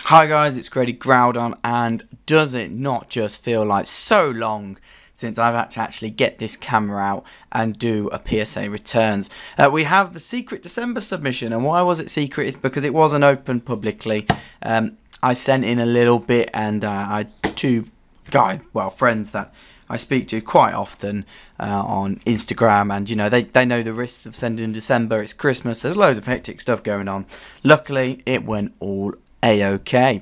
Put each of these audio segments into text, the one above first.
Hi guys, it's Grady Groudon, and does it not just feel like so long since I've had to actually get this camera out and do a PSA returns. We have the secret December submission, and why was it secret? It's because it wasn't open publicly. I sent in a little bit, and I had two guys, well, friends that I speak to quite often on Instagram, and you know, they know the risks of sending in December. It's Christmas, there's loads of hectic stuff going on. Luckily, it went all A-OK.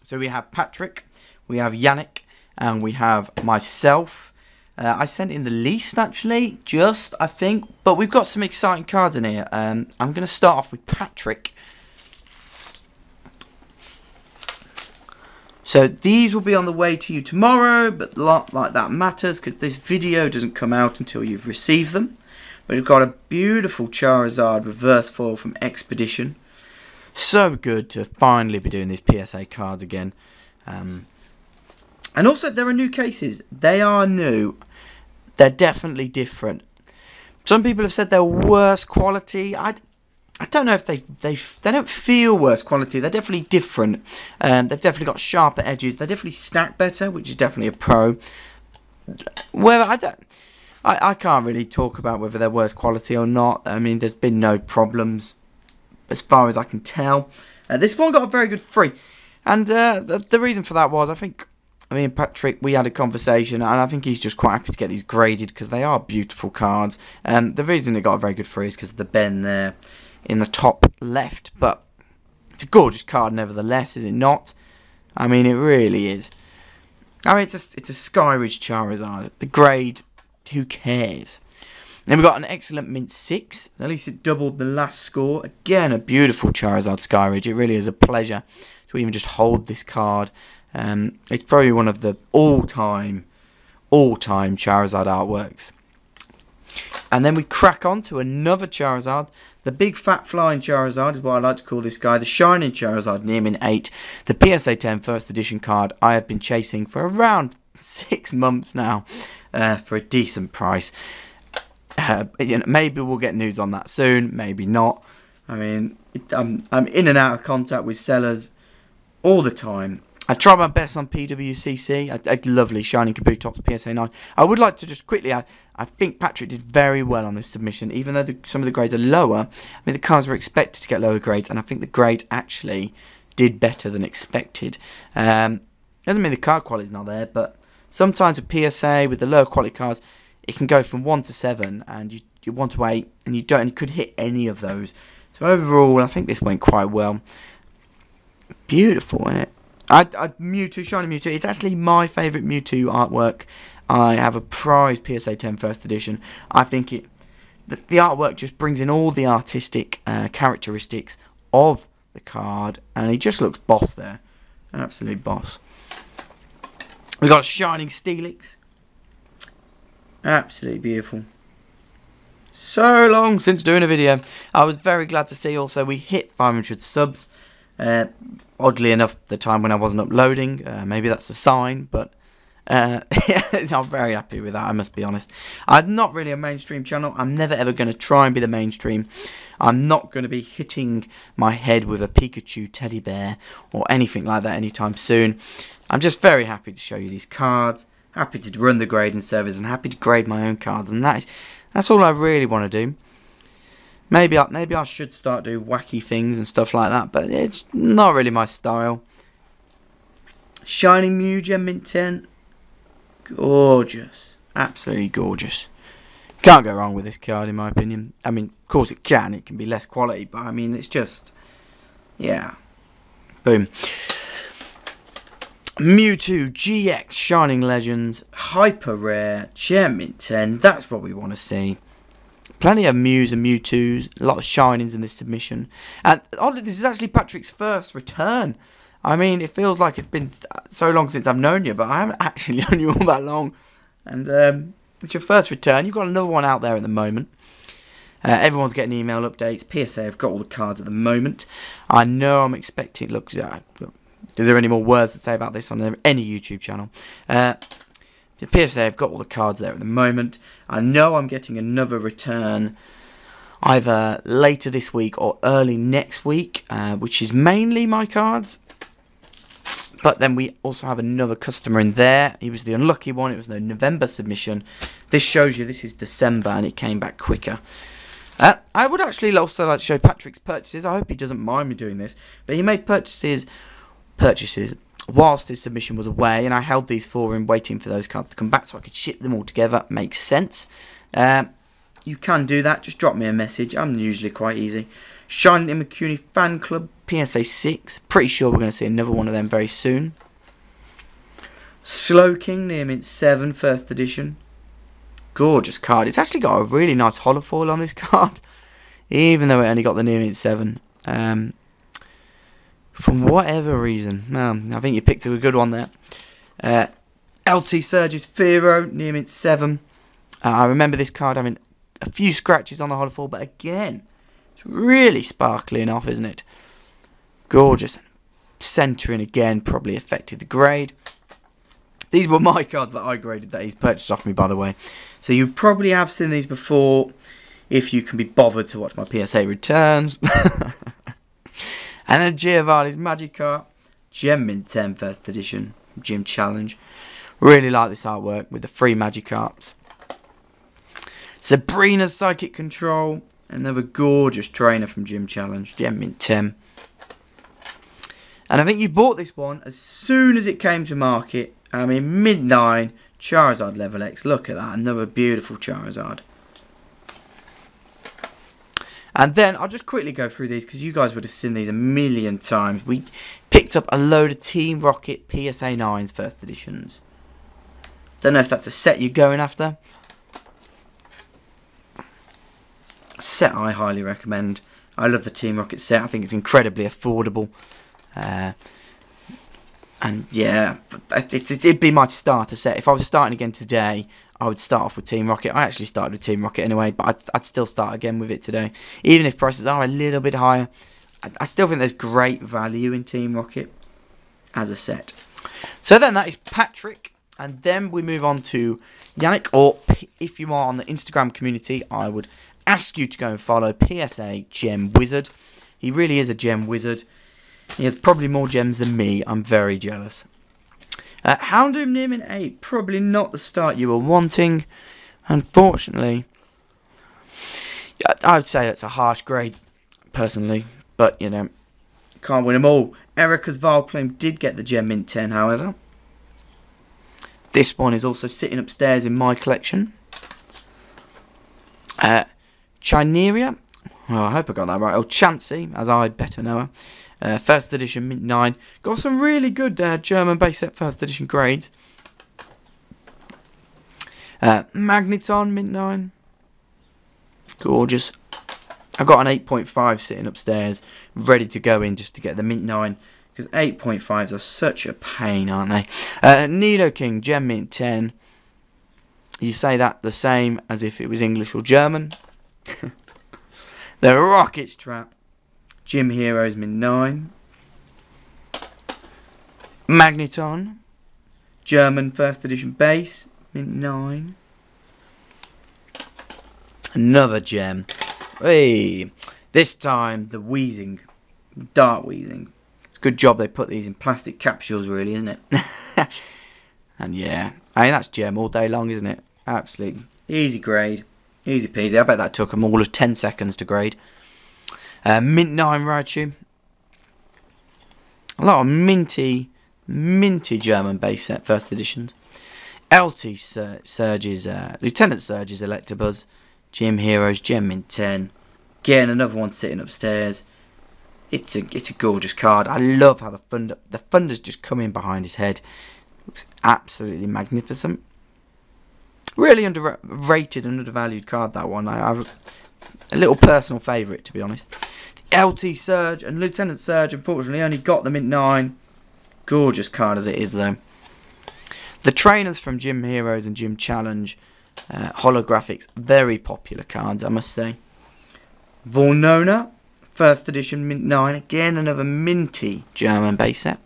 So we have Patrick, we have Yannick, and we have myself. I sent in the least, actually, I think, but we've got some exciting cards in here. I'm going to start off with Patrick. So these will be on the way to you tomorrow, but not like that matters because this video doesn't come out until you've received them. But we've got a beautiful Charizard reverse foil from Expedition. So good to finally be doing these PSA cards again. And also, there are new cases. They are new. They're definitely different. Some people have said they're worse quality. I don't know if they don't feel worse quality. They're definitely different. They've definitely got sharper edges. They definitely stack better, which is definitely a pro. Well, I can't really talk about whether they're worse quality or not. I mean, there's been no problems as far as I can tell. This one got a very good free. And the reason for that was, I mean, Patrick, we had a conversation, and I think he's just quite happy to get these graded because they are beautiful cards. The reason it got a very good free is because of the bend there in the top left. But it's a gorgeous card nevertheless, is it not? I mean, it really is. I mean, it's a Skyridge Charizard. The grade, who cares? Then we've got an excellent Mint 6. At least it doubled the last score. Again, a beautiful Charizard Skyridge. It really is a pleasure to even just hold this card. It's probably one of the all-time Charizard artworks. And then we crack on to another Charizard. The big fat flying Charizard is what I like to call this guy. The Shining Charizard, Nearmin 8. The PSA 10 first edition card I have been chasing for around 6 months now for a decent price. You know, maybe we'll get news on that soon, maybe not. I mean, I'm in and out of contact with sellers all the time. I try my best on PWCC. Lovely Shining Kabutops PSA 9. I would like to just quickly add, I think Patrick did very well on this submission, even though some of the grades are lower. I mean, the cards were expected to get lower grades, and I think the grade actually did better than expected. Doesn't mean the card quality is not there, but sometimes with PSA, with the lower quality cards, it can go from 1 to 7, and you 1 to 8, and you could hit any of those. So overall, I think this went quite well. Beautiful, isn't it? Mewtwo, Shiny Mewtwo. It's actually my favourite Mewtwo artwork. I have a prized PSA 10 first edition. I think the artwork just brings in all the artistic characteristics of the card, and he just looks boss there. Absolute boss. We got Shining Steelix. Absolutely beautiful. So long since doing a video. I was very glad to see also we hit 500 subs. Oddly enough, the time when I wasn't uploading. Maybe that's a sign, but I'm very happy with that, I must be honest. I'm not really a mainstream channel. I'm never ever going to try and be the mainstream. I'm not going to be hitting my head with a Pikachu teddy bear or anything like that anytime soon. I'm just very happy to show you these cards. Happy to run the grading service and happy to grade my own cards, and that's all I really want to do. Maybe I should start doing wacky things and stuff like that, but it's not really my style. Shining Mew Gem Mint 10, gorgeous, absolutely gorgeous. Can't go wrong with this card in my opinion. I mean, of course it can be less quality, but I mean it's just, yeah, boom. Mewtwo GX Shining Legends, Hyper Rare, Gem Mint 10, that's what we want to see. Plenty of Mews and Mewtwo's, a lot of Shinings in this submission. And oddly, this is actually Patrick's first return. I mean, it feels like it's been so long since I've known you, but I haven't actually known you all that long. And it's your first return. You've got another one out there at the moment. Everyone's getting email updates. PSA have got all the cards at the moment. I know I'm expecting... Look, is there any more words to say about this on any YouTube channel? The PSA have got all the cards there at the moment. I know I'm getting another return either later this week or early next week, which is mainly my cards. But then we also have another customer in there. He was the unlucky one. It was the November submission. This shows you this is December and it came back quicker. I would actually also like to show Patrick's purchases. I hope he doesn't mind me doing this. But he made purchases whilst his submission was away. And I held these for him, waiting for those cards to come back so I could ship them all together. Makes sense. You can do that. Just drop me a message. I'm usually quite easy. Shining McCuney Fan Club, PSA 6. Pretty sure we're going to see another one of them very soon. Slow King, Near Mint 7, first edition. Gorgeous card. It's actually got a really nice hollow foil on this card, even though it only got the Near Mint 7. From whatever reason. I think you picked a good one there. LT Surge's Fero, Near Mint 7. I remember this card having a few scratches on the hollow foil, but again, it's really sparkling off, isn't it? Gorgeous. Centering again probably affected the grade. These were my cards that I graded that he's purchased off me, by the way. So you probably have seen these before if you can be bothered to watch my PSA returns. And then Giovanni's Magikarp, Gem Mint 10 first edition, Gym Challenge. Really like this artwork with the 3 Magikarps. Sabrina's Psychic Control, another gorgeous trainer from Gym Challenge, Gem Mint 10. And I think you bought this one as soon as it came to market. I mean, mid-9, Charizard level X. Look at that, another beautiful Charizard. And then, I'll just quickly go through these, because you guys would have seen these a million times. We picked up a load of Team Rocket PSA 9s first editions. Don't know if that's a set you're going after. A set I highly recommend. I love the Team Rocket set. I think it's incredibly affordable. And yeah, it'd be my starter set. If I was starting again today, I would start off with Team Rocket. I actually started with Team Rocket anyway, but I'd still start again with it today. Even if prices are a little bit higher, I still think there's great value in Team Rocket as a set. So then that is Patrick. And then we move on to Yannick, or if you are on the Instagram community, I would ask you to go and follow PSA Gem Wizard. He really is a gem wizard. He has probably more gems than me. I'm very jealous. Houndoom Near Mint 8. Probably not the start you were wanting. Unfortunately. I would say that's a harsh grade, personally. But, you know, can't win them all. Erica's Vileplume did get the Gem Mint 10, however. This one is also sitting upstairs in my collection. Chineria. Well, I hope I got that right. Oh, Chansey, as I better know her. First edition Mint 9. Got some really good German base set first edition grades. Magneton Mint 9. Gorgeous. I've got an 8.5 sitting upstairs, ready to go in just to get the Mint 9. Because 8.5s are such a pain, aren't they? Nidoking Gem Mint 10. You say that the same as if it was English or German. The Rockets Trap. Gym Heroes Mint 9. Magneton. German first edition base. Mint 9. Another gem. Hey, this time the Wheezing. Dark Wheezing. It's a good job they put these in plastic capsules, really, isn't it? And yeah, I mean, that's gem all day long, isn't it? Absolutely. Easy grade. Easy peasy. I bet that took them all of 10 seconds to grade. Mint 9 Raichu. A lot of minty German base set first editions. LT Surge's, Lieutenant Surge's Electabuzz. Gym Heroes, Gem Mint 10. Again, another one sitting upstairs. It's a gorgeous card. I love how the Thunder's just come in behind his head. Looks absolutely magnificent. Really underrated and undervalued card, that one. I have a little personal favourite, to be honest. The LT Surge and Lieutenant Surge, unfortunately, only got the Mint 9. Gorgeous card as it is, though. The trainers from Gym Heroes and Gym Challenge, holographics, very popular cards, I must say. Volnona, first edition Mint 9. Again, another minty German base set.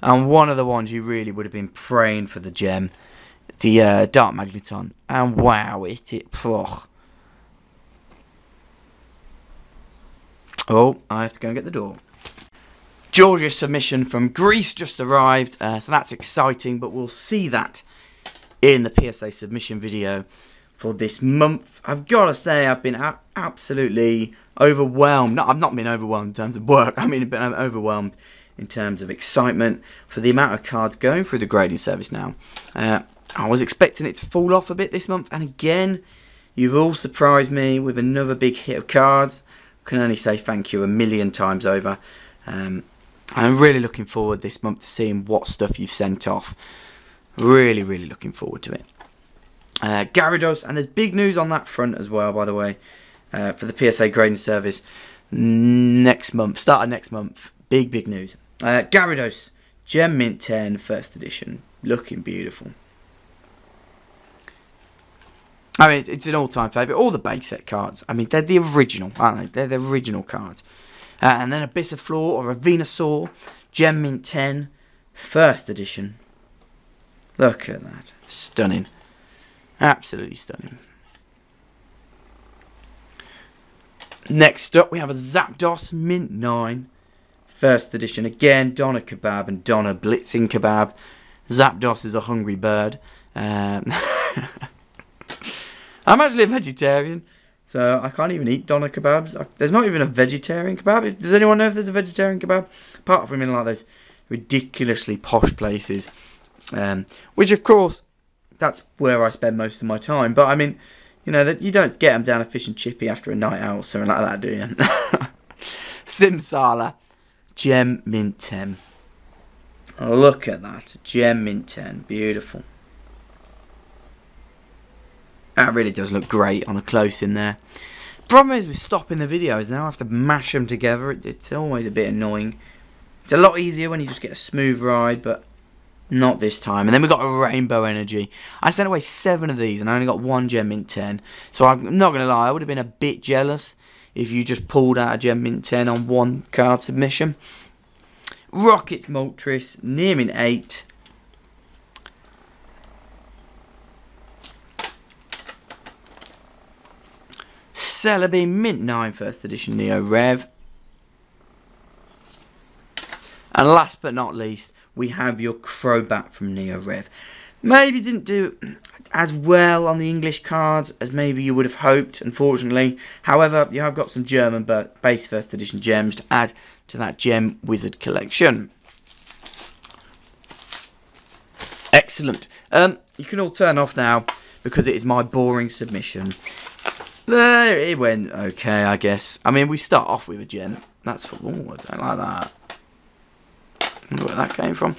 And one of the ones you really would have been praying for the gem. The Dark Magneton. And wow, oh, I have to go and get the door. Georgia submission from Greece just arrived, so that's exciting, but we'll see that in the PSA submission video for this month. I've got to say, I've been absolutely overwhelmed. No, I've not been overwhelmed in terms of work. I mean, I've been overwhelmed in terms of excitement for the amount of cards going through the grading service now. I was expecting it to fall off a bit this month, and again, you've all surprised me with another big hit of cards. I can only say thank you a million times over. I'm really looking forward this month to seeing what stuff you've sent off. Really, really looking forward to it. Gyarados, and there's big news on that front as well, by the way, for the PSA grading service next month, start of next month. Big news. Gyarados, Gem Mint 10, first edition. Looking beautiful. I mean, it's an all-time favourite. All the base set cards, I mean, they're the original, aren't they? They're the original cards. And then a Bisaflor or a Venusaur, Gem Mint 10, first edition. Look at that. Stunning. Absolutely stunning. Next up, we have a Zapdos Mint 9, first edition. Again, Doner Kebab and Doner Blitzing Kebab. Zapdos is a hungry bird. I'm actually a vegetarian, so I can't even eat doner kebabs. There's not even a vegetarian kebab. Does anyone know if there's a vegetarian kebab? Apart from in like those ridiculously posh places. Which, of course, that's where I spend most of my time. But, I mean, you know, that you don't get them down a fish and chippy after a night out or something like that, do you? Simsala, Gem Mint 10. Oh, look at that. Gem Mint 10. Beautiful. That really does look great on a close in there. Problem is with stopping the videos now, I have to mash them together. It's always a bit annoying. It's a lot easier when you just get a smooth ride, but not this time. And then we got a Rainbow Energy. I sent away 7 of these and I only got 1 Gem Mint 10. So I'm not going to lie, I would have been a bit jealous if you just pulled out a Gem Mint 10 on 1 card submission. Rockets Moltres, Near Mint 8. Celebi Mint 9 first edition Neo Rev. And last but not least, we have your Crobat from Neo Rev. Maybe didn't do as well on the English cards as maybe you would have hoped, unfortunately. However, you have got some German base first edition gems to add to that Gem Wizard collection. Excellent. You can all turn off now because it is my boring submission. There, it went okay, I guess. I mean, we start off with a gem. That's for... Oh, I don't like that. I wonder where that came from.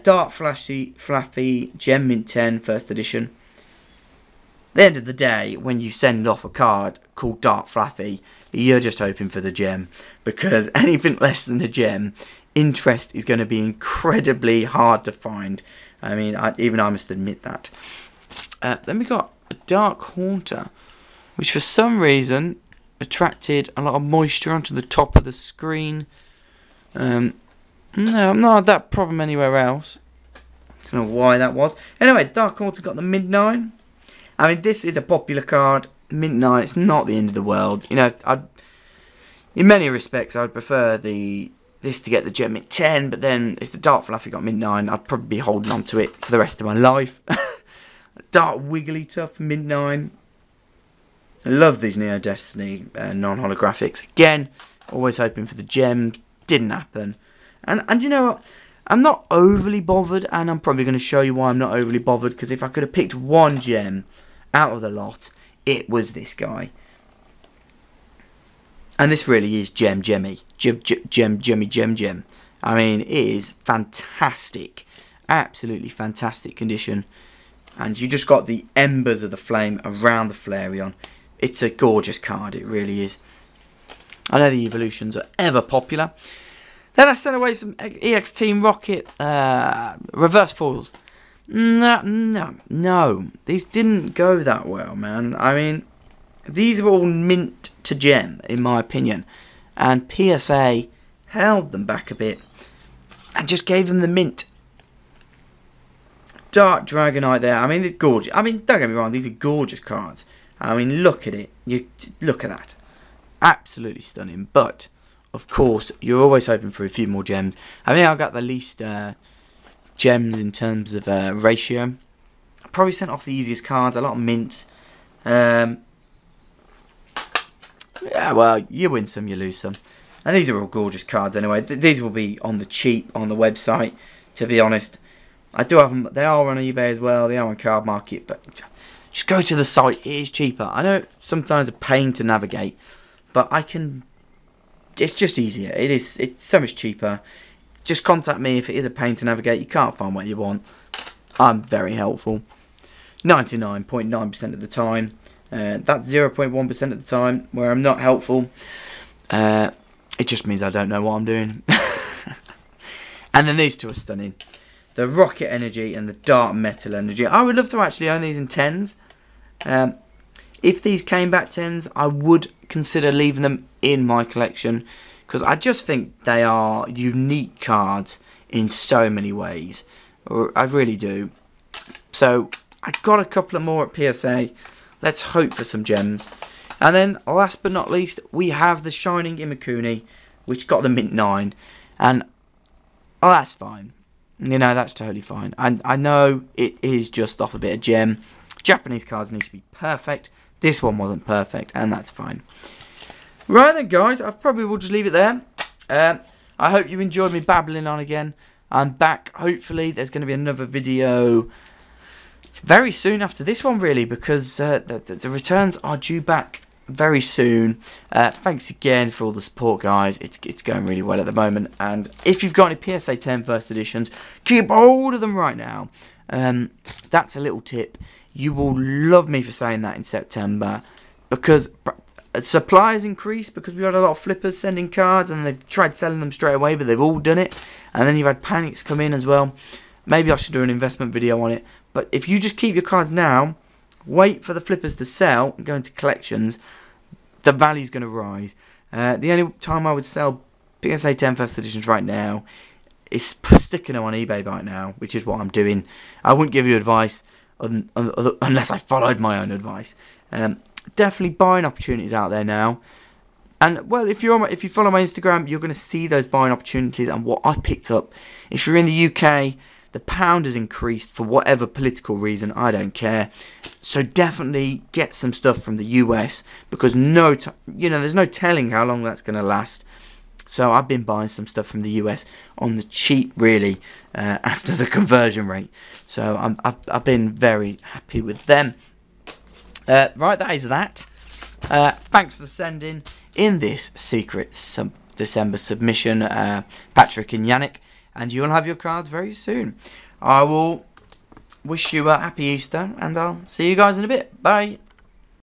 Dark Fluffy Gem Mint 10 first edition. At the end of the day, when you send off a card called Dark Fluffy, you're just hoping for the gem. Because anything less than a gem, interest is going to be incredibly hard to find. I mean, even I must admit that. Then we got a Dark Haunter, which for some reason attracted a lot of moisture onto the top of the screen. No, I've not had that problem anywhere else. Don't know why that was. Anyway, Dark Haunter got the Mint 9. I mean, this is a popular card. Mint 9, it's not the end of the world. You know, in many respects, I would prefer this to get the Gem Mint 10, but then if the Dark Fluffy got Mint 9, I'd probably be holding on to it for the rest of my life. Dark Wigglytuff Mint 9. I love these Neo Destiny non-holographics. Again, always hoping for the gems. Didn't happen. And you know what? I'm not overly bothered, and I'm probably going to show you why I'm not overly bothered, because if I could have picked 1 gem out of the lot, it was this guy. And this really is Gem. I mean, it is fantastic. Absolutely fantastic condition. And you just got the embers of the flame around the Flareon. It's a gorgeous card, it really is. I know the evolutions are ever popular. Then I sent away some EX Team Rocket reverse foils. No. These didn't go that well, man. I mean, these were all mint to gem, in my opinion. And PSA held them back a bit and just gave them the mint. Dark Dragonite there. I mean, it's gorgeous. I mean, don't get me wrong, these are gorgeous cards. I mean, look at it. You look at that. Absolutely stunning. But, of course, you're always hoping for a few more gems. I think I got the least gems in terms of ratio. I probably sent off the easiest cards, a lot of mint. Yeah, well, you win some, you lose some. And these are all gorgeous cards anyway. These will be on the cheap on the website, to be honest. I do have them. They are on eBay as well. They are on Card Market, but just go to the site. It is cheaper. I know it's sometimes a pain to navigate, but I can. It's just easier. It's so much cheaper. Just contact me if it is a pain to navigate. You can't find what you want. I'm very helpful. 99.9% of the time. That's 0.1% of the time where I'm not helpful. It just means I don't know what I'm doing. And then these two are stunning. The Rocket Energy and the Dark Metal Energy. I would love to actually own these in 10s. If these came back 10s, I would consider leaving them in my collection, because I just think they are unique cards in so many ways. I really do. So I got a couple of more at PSA. Let's hope for some gems. And then last but not least, we have the Shining Imakuni, which got the mint 9. And oh, that's fine. You know, that's totally fine. And I know it is just off a bit of gem. Japanese cards need to be perfect. This one wasn't perfect, and that's fine. Right then, guys, I probably will just leave it there. I hope you enjoyed me babbling on again. I'm back. Hopefully, there's going to be another video very soon after this one, really, because the returns are due back very soon. Thanks again for all the support, guys. It's going really well at the moment. And if you've got any PSA 10 first editions, keep hold of them right now. That's a little tip. You will love me for saying that in September, because supply has increased, because we've had a lot of flippers sending cards and they've tried selling them straight away, but they've all done it. And then you've had panics come in as well. Maybe I should do an investment video on it. But if you just keep your cards now, wait for the flippers to sell and go into collections, the value's going to rise. The only time I would sell PSA 10 first editions right now is sticking them on eBay right now, which is what I'm doing. I wouldn't give you advice unless I followed my own advice. Definitely buying opportunities out there now. And well, if you follow my Instagram, you're going to see those buying opportunities and what I picked up. If you're in the UK, the pound has increased for whatever political reason. I don't care. So definitely get some stuff from the US, because there's no telling how long that's going to last. So I've been buying some stuff from the US on the cheap, really, after the conversion rate. So I've been very happy with them. Right, that is that. Thanks for sending in this secret December submission, Patrick and Yannick. And you'll have your cards very soon. I will wish you a happy Easter, and I'll see you guys in a bit. Bye.